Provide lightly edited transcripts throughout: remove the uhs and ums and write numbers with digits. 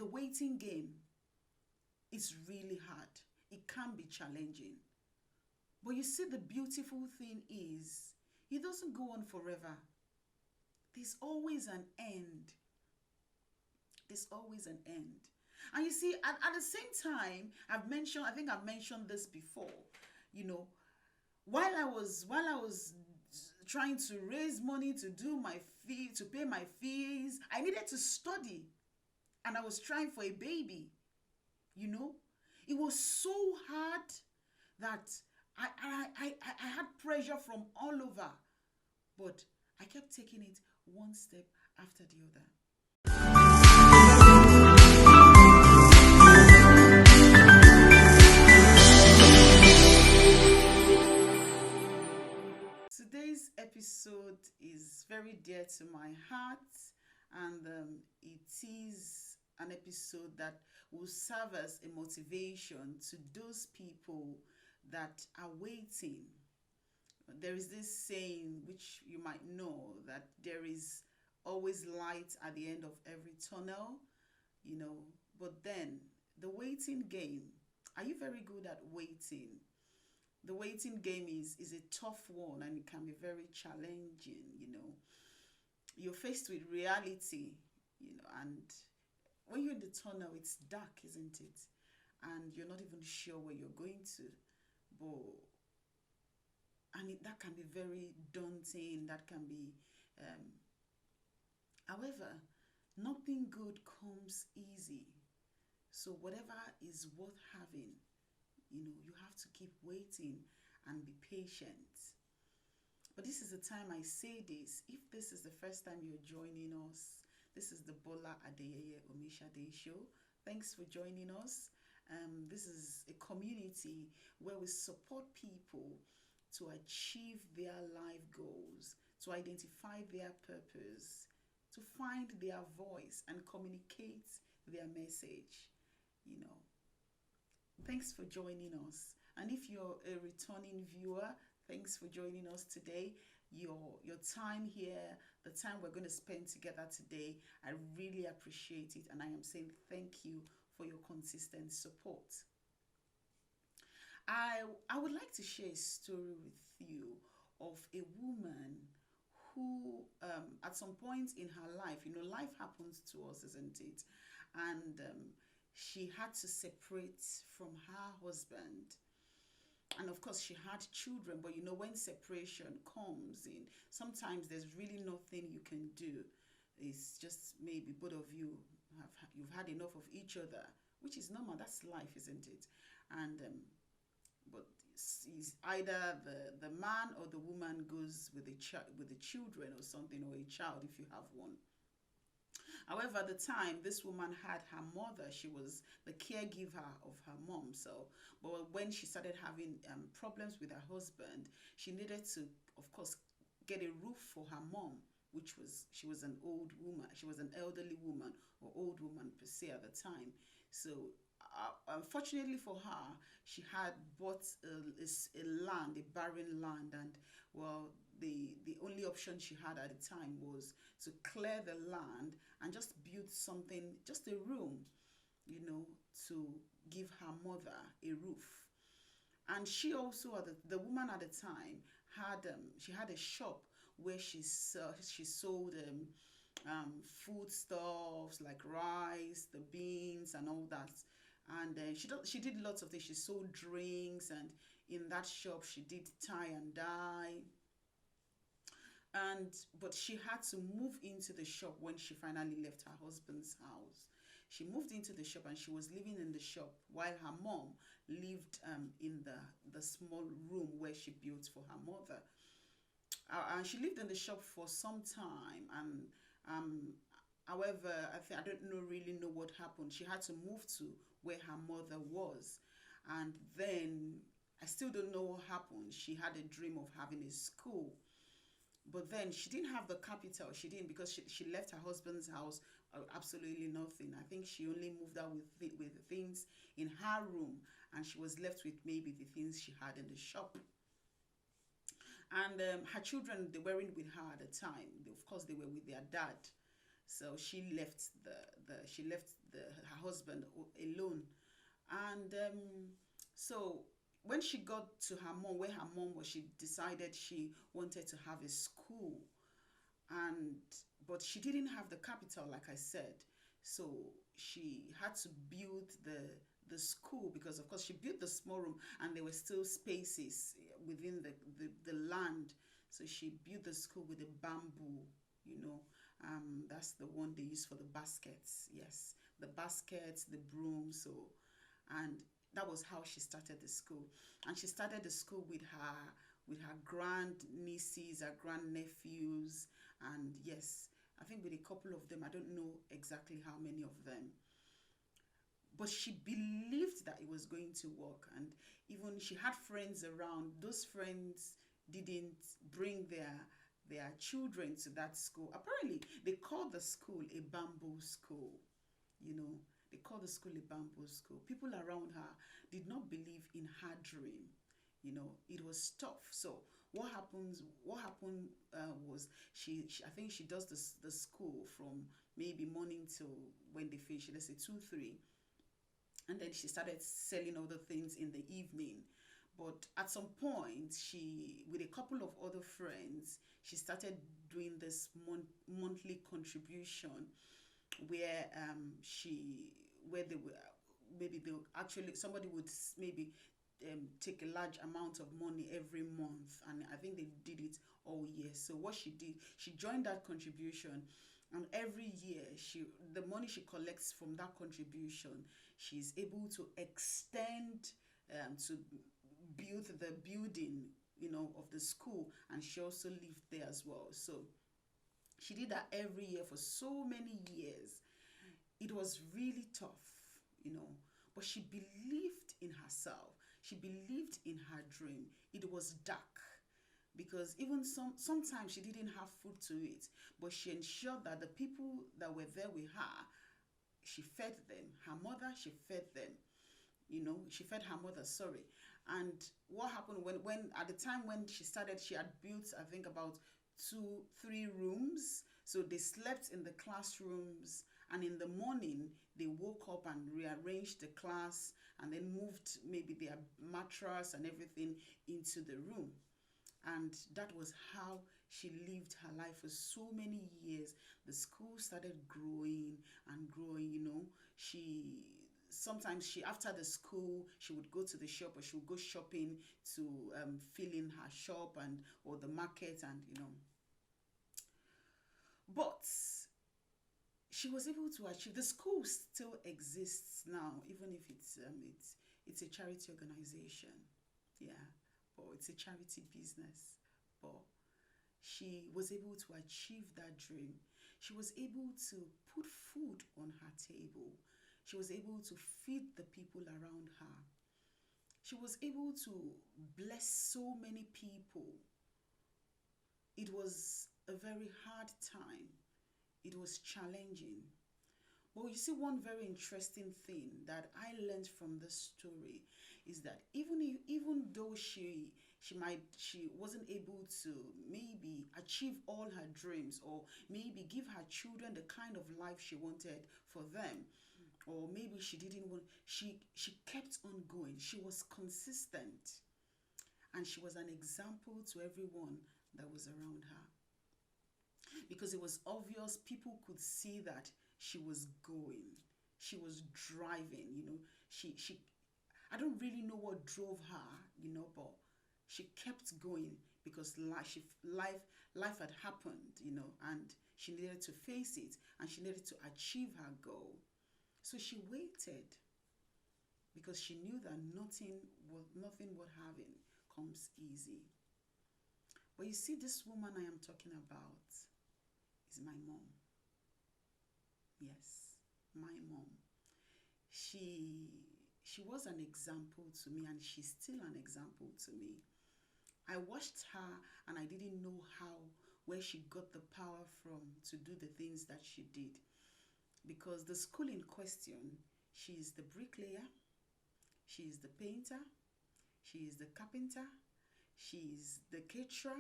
the waiting game is really hard. It can be challenging. But you see, the beautiful thing is, it doesn't go on forever. There's always an end. There's always an end. And you see, at the same time, I think I've mentioned this before, you know, while I was trying to raise money to do my fee, to pay my fees, I needed to study. And I was trying for a baby, you know. It was so hard that I had pressure from all over. But I kept taking it one step after the other. Today's episode is very dear to my heart, and it is an episode that will serve as a motivation to those people that are waiting. There is this saying, which you might know, that there is always light at the end of every tunnel, you know. But then, the waiting game, are you very good at waiting? The waiting game is a tough one, and it can be very challenging, you know. You're faced with reality, you know, and when you're in the tunnel, it's dark, isn't it? And you're not even sure where you're going to. But that can be very daunting. That can be, however, nothing good comes easy. So whatever is worth having, you know, you have to keep waiting and be patient. But this is the time I say this. If this is the first time you're joining us, this is the Bola Adeyeye Omishade show. Thanks for joining us. This is a community where we support people to achieve their life goals, to identify their purpose, to find their voice and communicate their message, you know. Thanks for joining us. And if you're a returning viewer, thanks for joining us today. Your time here, the time we're going to spend together today, I really appreciate it. And I am saying thank you for your consistent support. I would like to share a story with you of a woman who, at some point in her life, you know, life happens to us, isn't it? And she had to separate from her husband. And of course, she had children, but you know, when separation comes in, sometimes there's really nothing you can do. It's just maybe both of you you've had enough of each other, which is normal. That's life, isn't it? And but it's either the man or the woman goes with the children or something, or a child if you have one. However, at the time, this woman had her mother. She was the caregiver of her mom. So, but when she started having problems with her husband, she needed to, of course, get a roof for her mom, she was an old woman. She was an elderly woman or old woman per se at the time. So, unfortunately for her, she had bought a land, a barren land, and well, the only option she had at the time was to clear the land and just build something, just a room, you know, to give her mother a roof. And she also, the woman at the time, she had a shop where she sold foodstuffs like rice, the beans, and all that. And she did lots of things. She sold drinks, and in that shop she did tie and dye. But she had to move into the shop when she finally left her husband's house. She moved into the shop and she was living in the shop while her mom lived in the small room where she built for her mother. And she lived in the shop for some time, and however, I don't really know what happened. She had to move to where her mother was, and then I still don't know what happened. She had a dream of having a school. But then she didn't have the capital. She didn't, because she left her husband's house absolutely nothing. I think she only moved out with the things in her room, and she was left with maybe the things she had in the shop. And her children, they weren't with her at the time. Of course, they were with their dad. So she left her husband alone. And so when she got to her mom, where her mom was, she decided she wanted to have a school. And but she didn't have the capital, like I said. So she had to build the school, because of course she built the small room and there were still spaces within the land. So she built the school with a bamboo, you know. That's the one they use for the baskets. Yes, the baskets, the broom. So, and that was how she started the school. And she started the school with her grand nieces, her grand nephews, and yes, I think with a couple of them. I don't know exactly how many of them, but she believed that it was going to work. And even she had friends around. Those friends didn't bring their children to that school. Apparently they called the school a bamboo school, you know. They called the school a bamboo school. People around her did not believe in her dream. You know, it was tough. So what happened was she I think she does the school from maybe morning till when they finish, let's say 2 3, and then she started selling other things in the evening. But at some point, she, with a couple of other friends, she started doing this monthly contribution, where where they were, maybe they actually, somebody would maybe take a large amount of money every month, and I think they did it all year. So what she did, she joined that contribution, and every year the money she collects from that contribution, she's able to extend, to build the building, you know, of the school, and she also lived there as well. So she did that every year for so many years. It was really tough, you know, but she believed in herself. She believed in her dream. It was dark, because even sometimes she didn't have food to eat, but she ensured that the people that were there with her, she fed them. Her mother, she fed them. You know, she fed her mother, sorry. And what happened when at the time when she started, she had built, I think, about 2 3 rooms. So they slept in the classrooms, and in the morning they woke up and rearranged the class, and then moved maybe their mattress and everything into the room. And that was how she lived her life for so many years. The school started growing and growing, you know. She sometimes she after the school, she would go to the shop, or she would go shopping to fill in her shop, and or the market, and you know. But she was able to achieve. The school still exists now, even if it's a charity organization. Yeah, but it's a charity business. But she was able to achieve that dream. She was able to put food on her table. She was able to feed the people around her. She was able to bless so many people. It was a very hard time. It was challenging. But you see, one very interesting thing that I learned from this story is that even though she wasn't able to maybe achieve all her dreams, or maybe give her children the kind of life she wanted for them, or maybe she didn't want, she kept on going. She was consistent, and she was an example to everyone that was around her, because it was obvious. People could see that she was going, she was driving, you know. She I don't really know what drove her, you know, but she kept going, because life had happened, you know, and she needed to face it, and she needed to achieve her goal. So she waited, because she knew that nothing worth having comes easy. But you see, this woman I am talking about is my mom. Yes, my mom. She was an example to me, and she's still an example to me. I watched her, and I didn't know where she got the power from to do the things that she did. Because the school in question, she is the bricklayer, she is the painter, she is the carpenter, she is the caterer,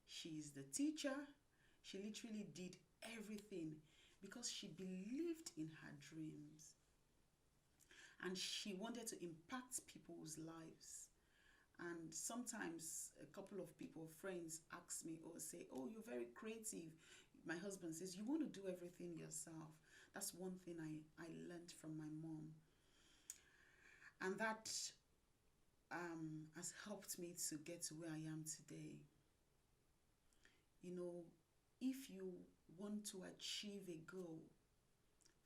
she is the teacher. She literally did everything. because she believed in her dreams and she wanted to impact people's lives. And sometimes a couple of people, friends, ask me or say, "Oh, you're very creative." My husband says, "You want to do everything yourself." That's one thing I learned from my mom. And that has helped me to get to where I am today. You know, if you want to achieve a goal,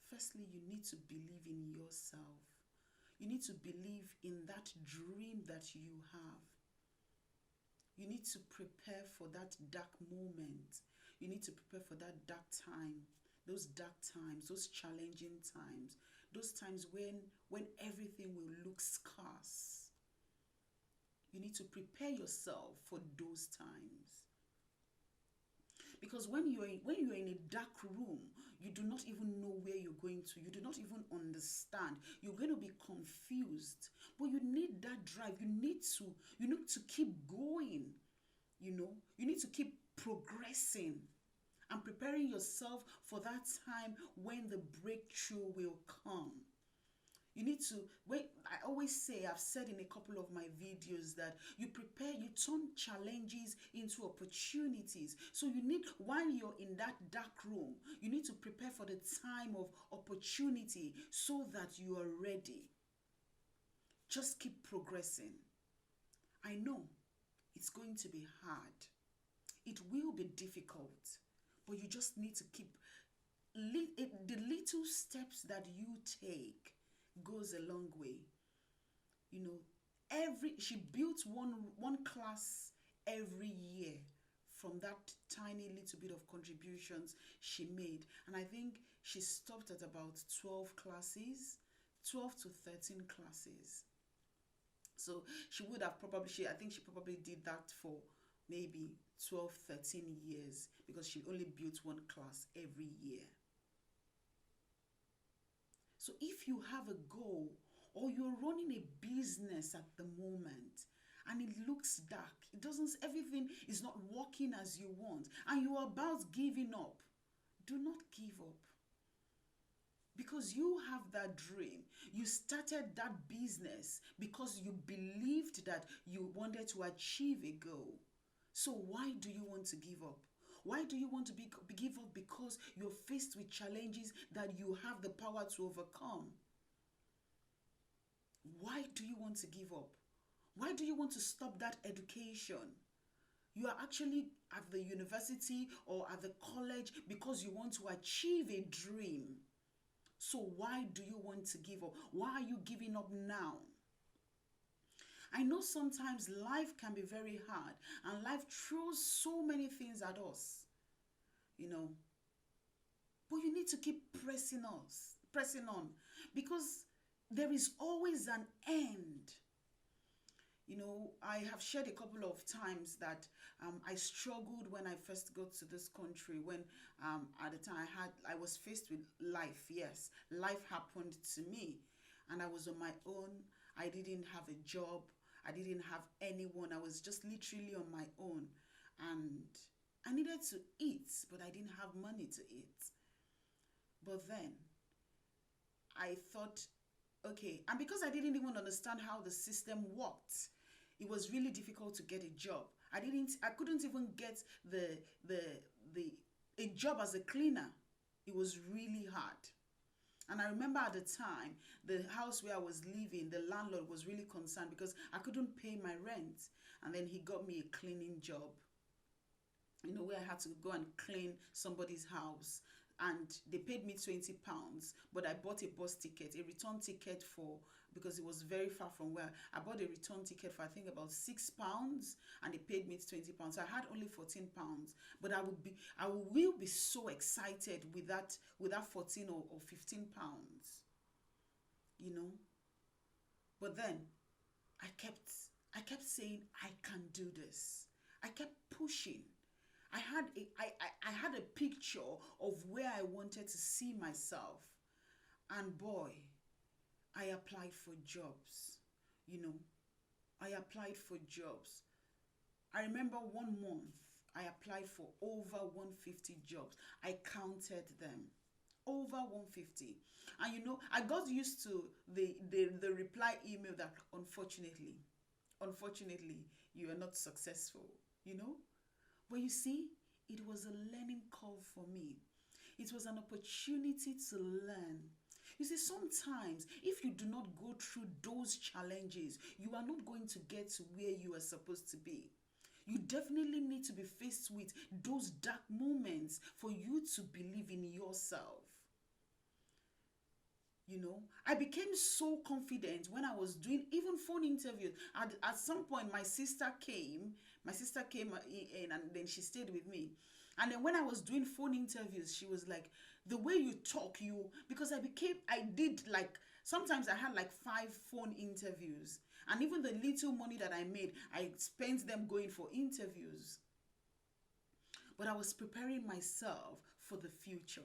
firstly, you need to believe in yourself. You need to believe in that dream that you have. You need to prepare for that dark moment. You need to prepare for that dark time, those dark times, those challenging times, those times when everything will look scarce. You need to prepare yourself for those times. Because when you're in a dark room, you do not even know where you're going to. You do not even understand. You're going to be confused. But you need that drive. You need to keep going. You need to keep progressing and preparing yourself for that time when the breakthrough will come. You need to wait. I always say, I've said in a couple of my videos, that you turn challenges into opportunities. So you need, while you're in that dark room, you need to prepare for the time of opportunity so that you are ready. Just keep progressing. I know it's going to be hard. It will be difficult, but you just need to keep the little steps that you take goes a long way. You know, she built one class every year from that tiny little bit of contributions she made. And I think she stopped at about 12 classes, 12 to 13 classes. So I think she probably did that for maybe 12, 13 years, because she only built one class every year. So if you have a goal, or you're running a business at the moment and it looks dark, everything is not working as you want, and you're about giving up, do not give up. Because you have that dream. You started that business because you believed that you wanted to achieve a goal. So why do you want to give up? Why do you want to give up? Because you're faced with challenges that you have the power to overcome. Why do you want to give up? Why do you want to stop that education? You are actually at the university or at the college because you want to achieve a dream. So why do you want to give up? Why are you giving up now? I know sometimes life can be very hard, and life throws so many things at us, but you need to keep pressing on, because there is always an end. I have shared a couple of times that I struggled when I first got to this country, when at the time I was faced with life. Yes, life happened to me, and I was on my own. I didn't have a job. I didn't have anyone. I was just literally on my own, and I needed to eat, but I didn't have money to eat. But then I thought, okay, and because I didn't even understand how the system worked, it was really difficult to get a job. I couldn't even get a job as a cleaner. It was really hard. And I remember at the time, the house where I was living, the landlord was really concerned because I couldn't pay my rent. And then he got me a cleaning job, where I had to go and clean somebody's house. And they paid me £20, but I bought a bus ticket, a return ticket because it was very far from where I bought a return ticket for, I think, about £6, and they paid me £20. So I had only £14, but I will be so excited with that 14 or £15, But then I kept saying, I can do this. I kept pushing. I had a picture of where I wanted to see myself. And boy, I applied for jobs. I applied for jobs. I remember one month I applied for over 150 jobs. I counted them. over 150. And I got used to the reply email that unfortunately, you are not successful, you know. But you see, it was a learning curve for me. It was an opportunity to learn. You see, sometimes if you do not go through those challenges, you are not going to get to where you are supposed to be. You definitely need to be faced with those dark moments for you to believe in yourself. I became so confident when I was doing even phone interviews. At some point, my sister came in, and then she stayed with me. And then when I was doing phone interviews, she was like, the way you talk, because I did like, sometimes I had like 5 phone interviews. And even the little money that I made, I spent them going for interviews. But I was preparing myself for the future.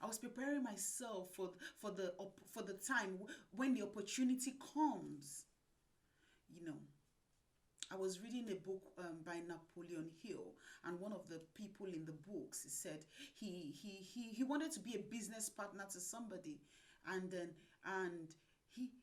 I was preparing myself for the time when the opportunity comes. You know, I was reading a book by Napoleon Hill, and one of the people in the books said he wanted to be a business partner to somebody, and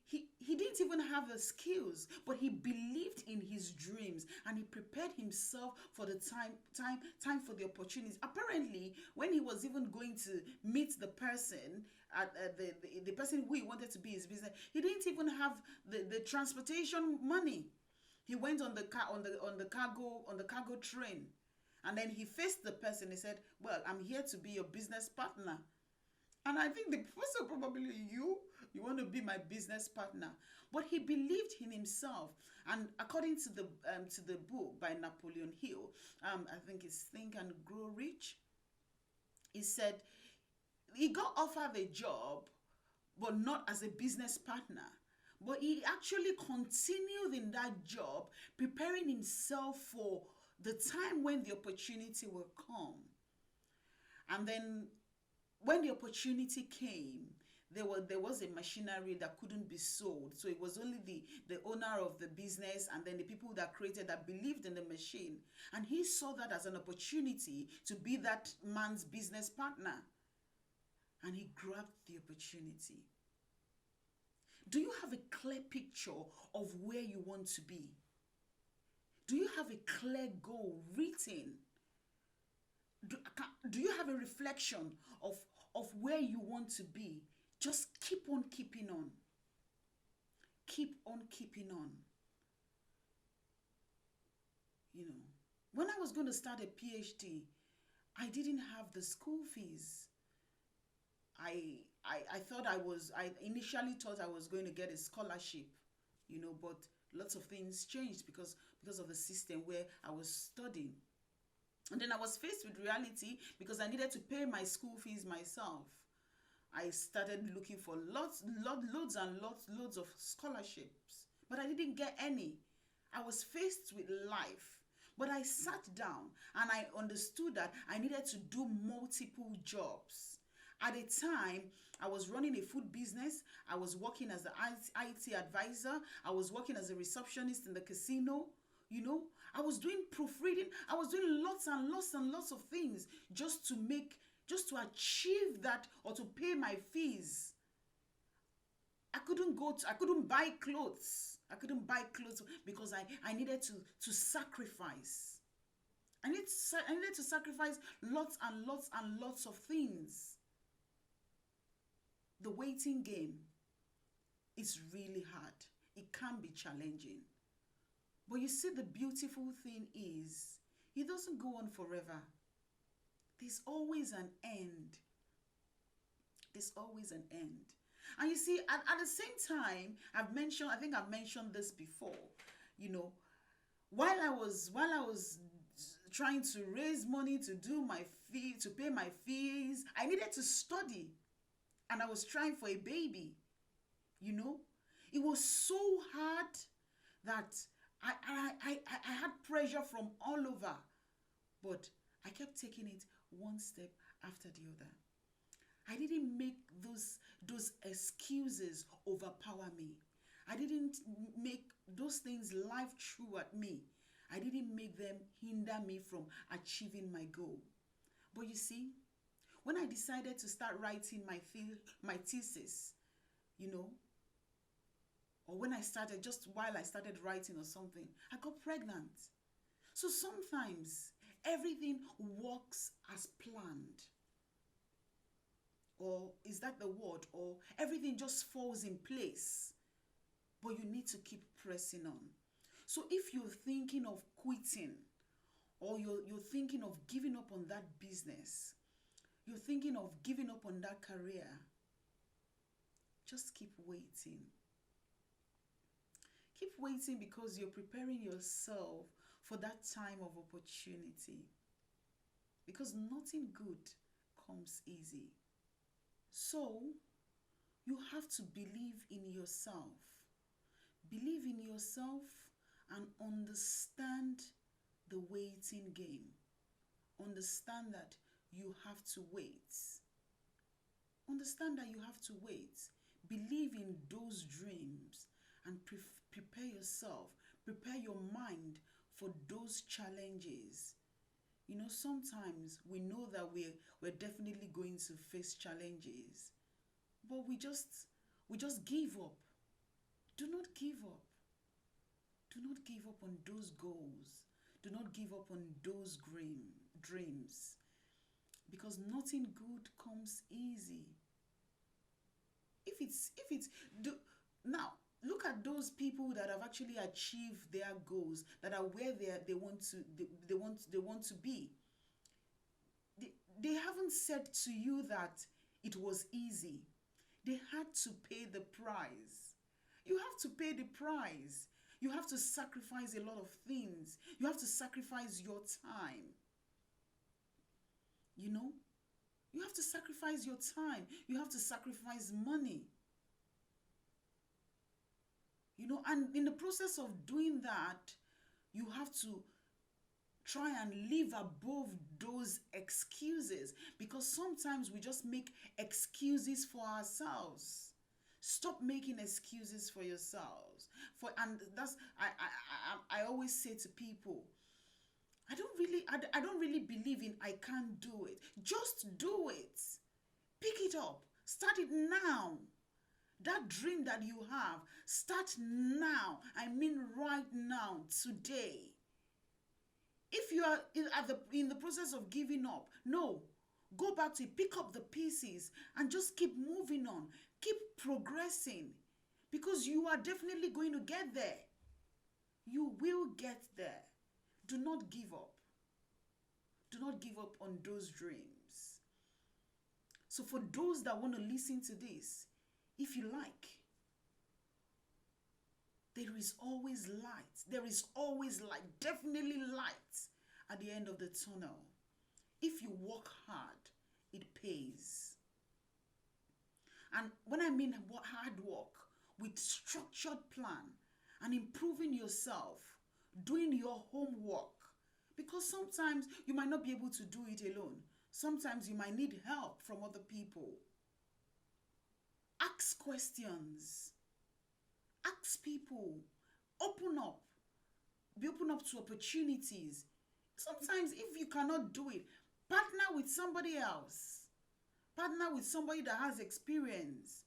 he didn't even have the skills, but he believed in his dreams and he prepared himself for the time for the opportunities. Apparently, when he was even going to meet the person at the person who he wanted to be his business, he didn't even have the transportation money. He went on the cargo train, and then he faced the person. He said, "Well, I'm here to be your business partner." And I think the person probably, you want to be my business partner. But he believed in himself. And according to the book by Napoleon Hill, I think it's Think and Grow Rich, he said he got offered a job, but not as a business partner. But he actually continued in that job, preparing himself for the time when the opportunity will come. And then when the opportunity came, there was a machinery that couldn't be sold. So it was only the owner of the business and then the people that created that believed in the machine. And he saw that as an opportunity to be that man's business partner. And he grabbed the opportunity. Do you have a clear picture of where you want to be? Do you have a clear goal written? Do you have a reflection of where you want to be? Just keep on keeping on. Keep on keeping on. When I was going to start a PhD, I didn't have the school fees. I initially thought I was going to get a scholarship, but lots of things changed because of the system where I was studying. And then I was faced with reality because I needed to pay my school fees myself. I started looking for loads of scholarships, but I didn't get any. I was faced with life, but I sat down and I understood that I needed to do multiple jobs. At a time, I was running a food business. I was working as an IT advisor. I was working as a receptionist in the casino. I was doing proofreading. I was doing lots and lots of things just to achieve that or to pay my fees. I couldn't buy clothes. I couldn't buy clothes because I needed to sacrifice. I needed to sacrifice lots and lots of things. The waiting game is really hard. It can be challenging. But you see, the beautiful thing is, it doesn't go on forever. There's always an end. There's always an end. And you see, at the same time, I think I've mentioned this before, while I was trying to raise money to pay my fees, I needed to study. And I was trying for a baby. It was so hard that I had pressure from all over, but I kept taking it one step after the other. I didn't make those excuses overpower me. I didn't make those things life true at me. I didn't make them hinder me from achieving my goal. But you see, When I decided to start writing my thesis, you know, or when I started, just while I started writing or something, I got pregnant. So sometimes everything works as planned. Or is that the word? Or everything just falls in place. But you need to keep pressing on. So if you're thinking of quitting, or you're thinking of giving up on that business, you're thinking of giving up on that career, just keep waiting. Keep waiting because you're preparing yourself for that time of opportunity. Because nothing good comes easy. So, you have to believe in yourself. Believe in yourself and understand the waiting game. Understand that you have to wait. Understand that you have to wait. Believe in those dreams and prepare yourself. Prepare your mind for those challenges. You know, sometimes we know that we're definitely going to face challenges, but we just give up. Do not give up. Do not give up on those goals. Do not give up on those dreams, because nothing good comes easy. If it's do now, look at those people that have actually achieved their goals, that are where they want to be. They haven't said to you that it was easy. They had to pay the price. You have to pay the price. You have to sacrifice a lot of things. You have to sacrifice your time. You know, you have to sacrifice your time. You have to sacrifice money. You know, and in the process of doing that, you have to try and live above those excuses, because sometimes we just make excuses for ourselves. Stop making excuses for yourselves. And that's I always say to people, I don't really believe in I can't do it. Just do it. Pick it up. Start it now. That dream that you have, start now. I mean right now, today. If you are in the process of giving up, no, go back to it, pick up the pieces and just keep moving on. Keep progressing, because you are definitely going to get there. You will get there. Do not give up. Do not give up on those dreams. So for those that want to listen to this, if you like, there is always light. There is always light. Definitely light at the end of the tunnel. If you work hard, it pays. And when I mean hard work, with structured plan and improving yourself, doing your homework, because sometimes you might not be able to do it alone. Sometimes you might need help from other people. Ask questions. Ask people. Open up. Be open up to opportunities. Sometimes if you cannot do it, partner with somebody else. Partner with somebody that has experience.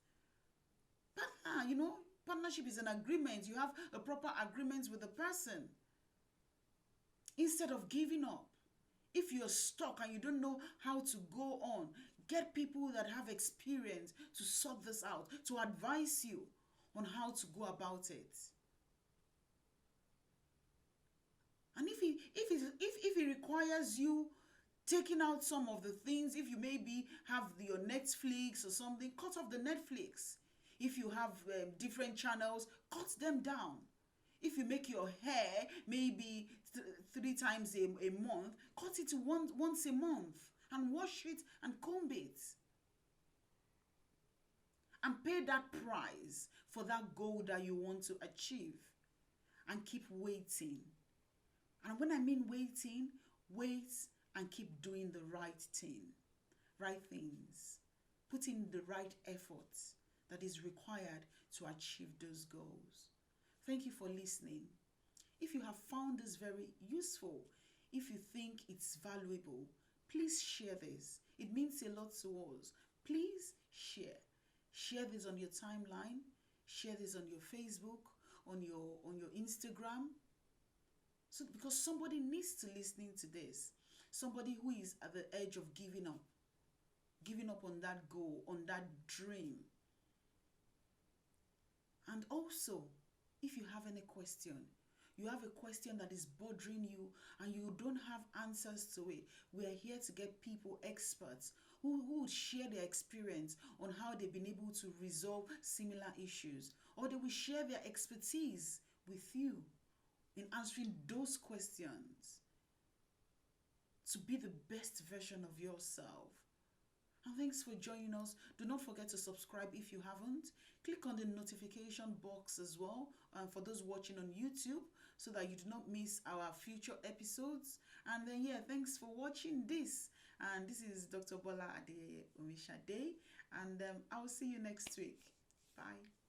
Partner, you know, partnership is an agreement. You have a proper agreement with the person. Instead of giving up, if you're stuck and you don't know how to go on, get people that have experience to sort this out, to advise you on how to go about it. And if it requires you taking out some of the things, if you maybe have your Netflix or something, cut off the Netflix. If you have different channels, cut them down. If you make your hair maybe 3 times a month, cut it to once a month and wash it and comb it. And pay that price for that goal that you want to achieve. And keep waiting. And when I mean waiting, wait and keep doing the right things. Put in the right effort that is required to achieve those goals. Thank you for listening. If you have found this very useful, if you think it's valuable, please share this. It means a lot to us. Please share. Share this on your timeline. Share this on your Facebook, on your Instagram. So because somebody needs to listening to this. Somebody who is at the edge of giving up on that goal, on that dream. And also, if you have any question, you have a question that is bothering you and you don't have answers to it, we are here to get people, experts, who would share their experience on how they've been able to resolve similar issues, or they will share their expertise with you in answering those questions to be the best version of yourself. And thanks for joining us. Do not forget to subscribe if you haven't. Click on the notification box as well for those watching on YouTube so that you do not miss our future episodes. And then, yeah, thanks for watching this. And this is Dr. Bola Adeyeye Omishade. And I will see you next week. Bye.